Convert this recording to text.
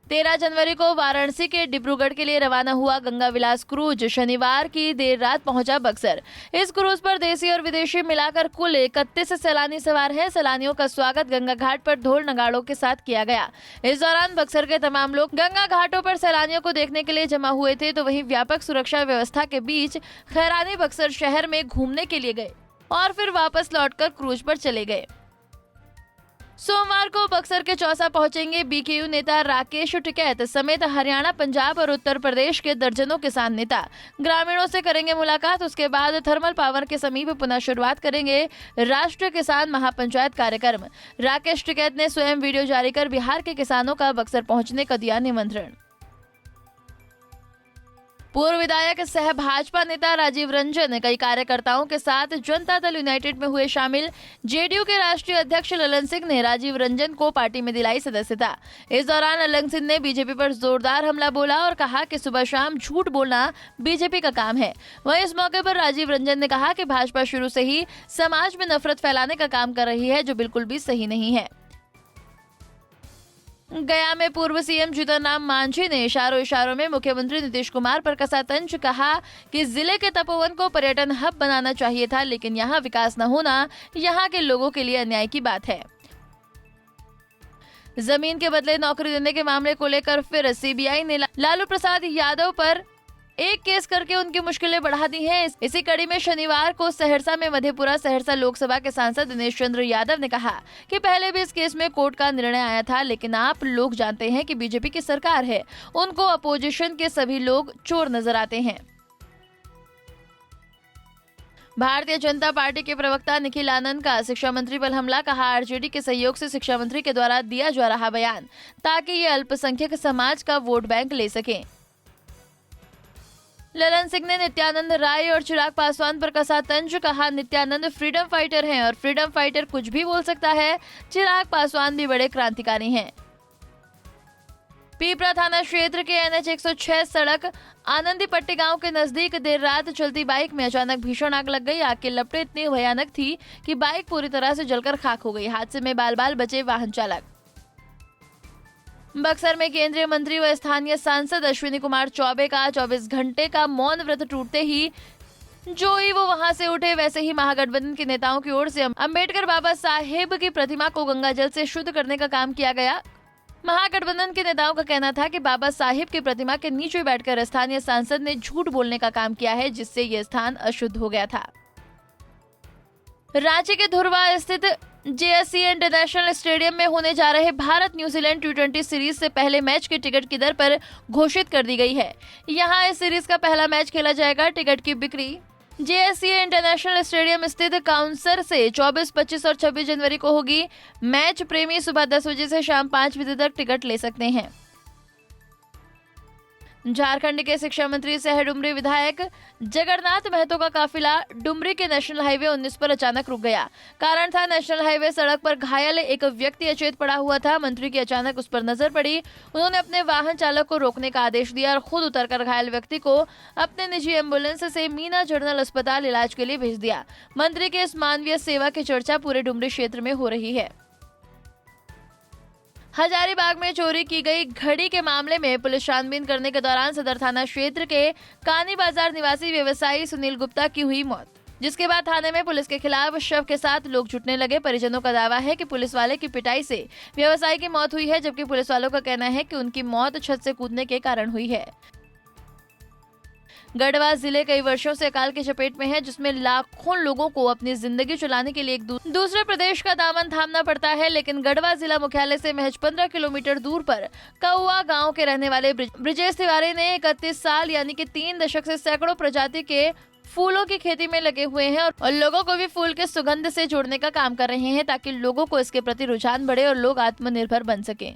13 जनवरी को वाराणसी के डिब्रूगढ़ के लिए रवाना हुआ गंगा विलास क्रूज शनिवार की देर रात पहुंचा बक्सर। इस क्रूज पर देसी और विदेशी मिलाकर कुल 31 सैलानी सवार हैं। सैलानियों का स्वागत गंगा घाट पर ढोल नगाड़ों के साथ किया गया। इस दौरान बक्सर के तमाम लोग गंगा घाटों पर सैलानियों को देखने के लिए जमा हुए थे, तो वहीं व्यापक सुरक्षा व्यवस्था के बीच खैरानी बक्सर शहर में घूमने के लिए गए और फिर वापस लौटकर क्रूज पर चले गए। सोमवार को बक्सर के चौसा पहुंचेंगे बीकेयू नेता राकेश टिकैत समेत हरियाणा, पंजाब और उत्तर प्रदेश के दर्जनों किसान नेता। ग्रामीणों से करेंगे मुलाकात। उसके बाद थर्मल पावर के समीप पुनः शुरुआत करेंगे राष्ट्रीय किसान महापंचायत कार्यक्रम। राकेश टिकैत ने स्वयं वीडियो जारी कर बिहार के किसानों का बक्सर पहुंचने का दिया निमंत्रण। पूर्व विधायक सह भाजपा नेता राजीव रंजन कई कार्यकर्ताओं के साथ जनता दल यूनाइटेड में हुए शामिल। जेडीयू के राष्ट्रीय अध्यक्ष ललन सिंह ने राजीव रंजन को पार्टी में दिलाई सदस्यता। इस दौरान ललन सिंह ने बीजेपी पर जोरदार हमला बोला और कहा कि सुबह शाम झूठ बोलना बीजेपी का काम है। वहीं इस मौके पर राजीव रंजन ने कहा कि भाजपा शुरू से ही समाज में नफरत फैलाने का काम कर रही है, जो बिल्कुल भी सही नहीं है। गया में पूर्व सीएम जीतनराम मांझी ने इशारों में मुख्यमंत्री नीतीश कुमार पर कसा तंज। कहा कि जिले के तपोवन को पर्यटन हब बनाना चाहिए था, लेकिन यहाँ विकास न होना यहाँ के लोगों के लिए अन्याय की बात है। जमीन के बदले नौकरी देने के मामले को लेकर फिर सीबीआई ने लालू प्रसाद यादव पर एक केस करके उनकी मुश्किलें बढ़ा दी हैं। इसी कड़ी में शनिवार को सहरसा में मधेपुरा सहरसा लोकसभा के सांसद दिनेश चंद्र यादव ने कहा कि पहले भी इस केस में कोर्ट का निर्णय आया था, लेकिन आप लोग जानते हैं कि बीजेपी की सरकार है, उनको अपोजिशन के सभी लोग चोर नजर आते हैं। भारतीय जनता पार्टी के प्रवक्ता निखिल आनंद का शिक्षा मंत्री पर हमला। कहा आरजेडी के सहयोग से शिक्षा मंत्री के द्वारा दिया जा रहा बयान ताकि ये अल्पसंख्यक समाज का वोट बैंक ले सके। ललन सिंह ने नित्यानंद राय और चिराग पासवान पर कसा तंज। कहा नित्यानंद फ्रीडम फाइटर हैं और फ्रीडम फाइटर कुछ भी बोल सकता है। चिराग पासवान भी बड़े क्रांतिकारी हैं। पीपरा थाना क्षेत्र के NH 106 सड़क आनंदी पट्टी गांव के नजदीक देर रात चलती बाइक में अचानक भीषण आग लग गई। आग की लपटें इतनी भयानक थी कि बाइक पूरी तरह से जलकर खाक हो गई। हादसे में बाल बाल बचे वाहन चालक। बक्सर में केंद्रीय मंत्री व स्थानीय सांसद अश्विनी कुमार चौबे का 24 घंटे का मौन व्रत टूटते ही जो ही वो वहां से उठे, वैसे ही महागठबंधन के नेताओं की ओर से अंबेडकर बाबा साहेब की प्रतिमा को गंगा जल से शुद्ध करने का काम किया गया। महागठबंधन के नेताओं का कहना था कि बाबा साहेब की प्रतिमा के नीचे बैठकर स्थानीय सांसद ने झूठ बोलने का काम किया है, जिससे ये स्थान अशुद्ध हो गया था। रांची के धुरवा स्थित JSC इंटरनेशनल स्टेडियम में होने जा रहे भारत न्यूजीलैंड T20 सीरीज से पहले मैच की टिकट की दर पर घोषित कर दी गई है। यहां इस सीरीज का पहला मैच खेला जाएगा। टिकट की बिक्री JSC इंटरनेशनल स्टेडियम स्थित काउंसर से 24, 25 और 26 जनवरी को होगी। मैच प्रेमी सुबह 10 बजे से शाम 5 बजे तक टिकट ले सकते हैं। झारखंड के शिक्षा मंत्री सह डुमरी विधायक जगन्नाथ महतो का काफिला डुमरी के नेशनल हाईवे 19 पर अचानक रुक गया। कारण था नेशनल हाईवे सड़क पर घायल एक व्यक्ति अचेत पड़ा हुआ था। मंत्री की अचानक उस पर नजर पड़ी। उन्होंने अपने वाहन चालक को रोकने का आदेश दिया और खुद उतरकर घायल व्यक्ति को अपने निजी एम्बुलेंस से मीना जनरल अस्पताल इलाज के लिए भेज दिया। मंत्री के इस मानवीय सेवा की चर्चा पूरे डुमरी क्षेत्र में हो रही है। हजारीबाग में चोरी की गई घड़ी के मामले में पुलिस छानबीन करने के दौरान सदर थाना क्षेत्र के कानी बाजार निवासी व्यवसायी सुनील गुप्ता की हुई मौत, जिसके बाद थाने में पुलिस के खिलाफ शव के साथ लोग जुटने लगे। परिजनों का दावा है कि पुलिस वाले की पिटाई से व्यवसायी की मौत हुई है, जबकि पुलिस वालों का कहना है कि उनकी मौत छत से कूदने के कारण हुई है। गढ़वा जिले कई वर्षों से अकाल की चपेट में है, जिसमें लाखों लोगों को अपनी जिंदगी चलाने के लिए एक दूसरे प्रदेश का दामन थामना पड़ता है। लेकिन गढ़वा जिला मुख्यालय से महज 15 किलोमीटर दूर पर कौआ गांव के रहने वाले ब्रिजेश तिवारी ने 31 साल यानी कि 3 दशक से सैकड़ों प्रजाति के फूलों की खेती में लगे हुए हैं और लोगों को भी फूल के सुगंध से जोड़ने का काम कर रहे हैं, ताकि लोगों को इसके प्रति रुझान बढ़े और लोग आत्मनिर्भर बन सकें।